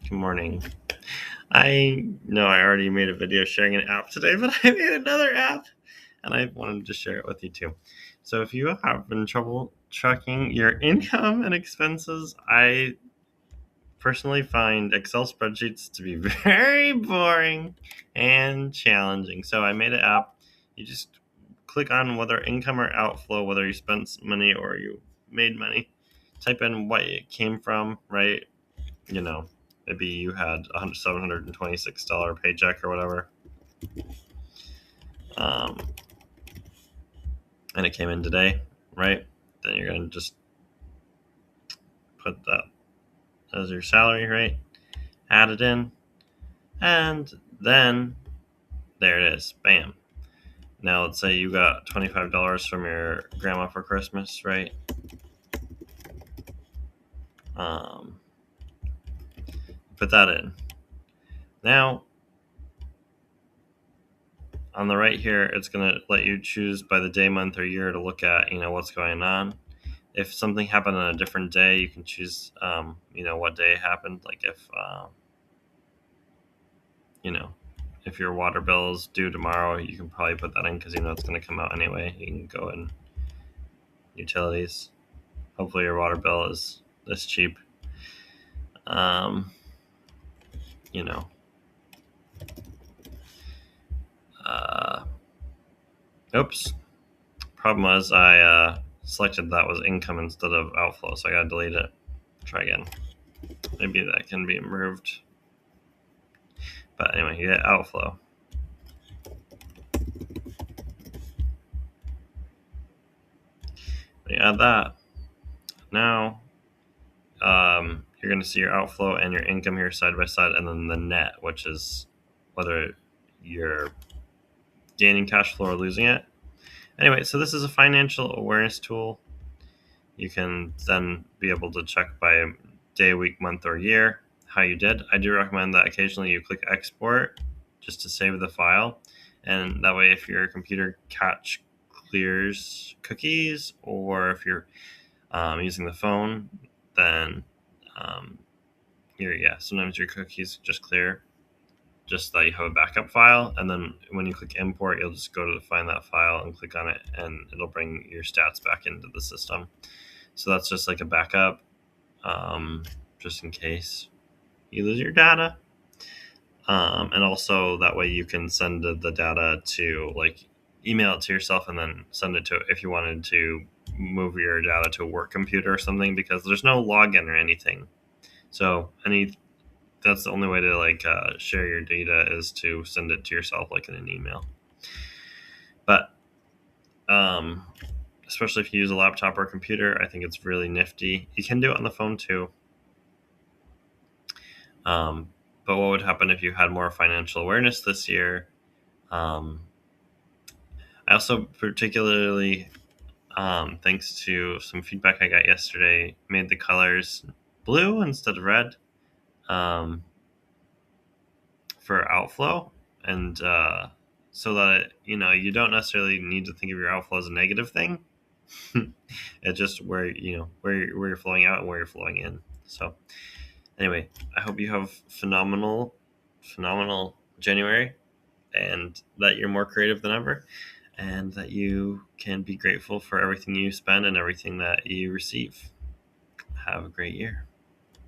Good morning. I know I already made a video sharing an app today, but I made another app and I wanted to share it with you too. So if you have been trouble tracking your income and expenses, I personally find Excel spreadsheets to be very boring and challenging. So I made an app. You just click on whether income or outflow, whether you spent money or you made money. Type in what it came from, right? You know, maybe you had a $726 paycheck or whatever, um, and it came in today, right? Then you're gonna just put that as your salary, right? Add it in, and then there it is. Bam. Now let's say you got $25 from your grandma for Christmas, right? Um, put that in. Now on the right here, it's gonna let you choose by the day, month, or year to look at, what's going on. If something happened on a different day, you can choose, what day it happened. Like you know, if your water bill is due tomorrow, you can probably put that in because it's going to come out anyway. You can go in utilities. Hopefully, your water bill is this cheap. Um, you know, uh, oops. Problem was I selected that was income instead of outflow, so I got to delete it. Try again. Maybe that can be improved. But anyway, you get outflow. You add that. Now, you're going to see your outflow and your income here side by side, and then the net, which is whether you're gaining cash flow or losing it. Anyway, so this is a financial awareness tool. You can then be able to check by day, week, month, or year how you did. I do recommend that occasionally you click export just to save the file, and that way if your computer cache clears cookies, or if you're using the phone, then sometimes your cookies just clear, just that you have a backup file, and then when you click import, you'll just go to find that file and click on it, and it'll bring your stats back into the system. So that's just like a backup, just in case you lose your data. And also that way you can send the data to, like, email it to yourself and then send it to, if you wanted to move your data to a work computer or something, because there's no login or anything. So that's the only way to share your data, is to send it to yourself like in an email. But especially if you use a laptop or a computer, I think it's really nifty. You can do it on the phone too. But what would happen if you had more financial awareness this year? I also particularly, thanks to some feedback I got yesterday, made the colors blue instead of red, um, for outflow, and so that you don't necessarily need to think of your outflow as a negative thing. It's just where you're flowing out and where you're flowing in. So anyway, I hope you have phenomenal January, and that you're more creative than ever, and that you can be grateful for everything you spend and everything that you receive. Have a great year.